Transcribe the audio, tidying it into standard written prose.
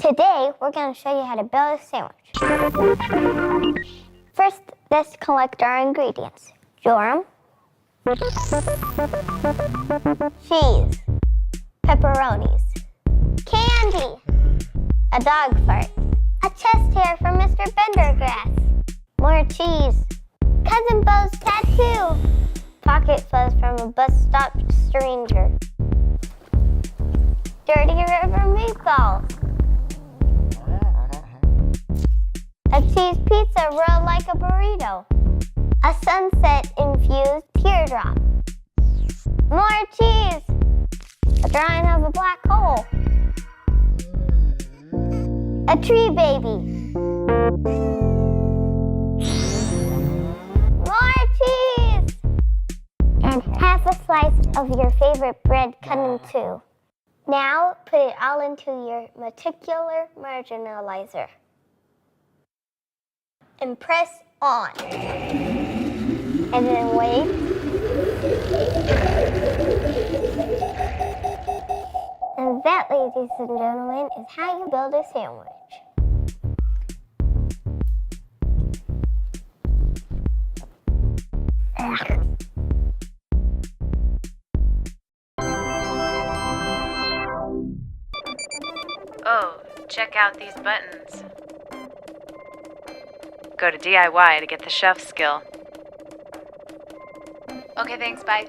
Today, we're going to show you how to build a sandwich. First, let's collect our ingredients. Joram, cheese, pepperonis, candy, a dog fart, a chest hair from Mr. Bendergrass, more cheese, Cousin Bo's tattoo, pocket fuzz from a bus stop stranger, Dirty River meatballs, a cheese pizza rolled like a burrito, a sunset-infused teardrop, more cheese, a drawing of a black hole, a tree baby, more cheese, and half a slice of your favorite bread cut in two. Now put it all into your meticular marginalizer and press on. And then wait. And that, ladies and gentlemen, is how you build a sandwich. Oh, check out these buttons. Go to DIY to get the chef skill. Okay, thanks, bye.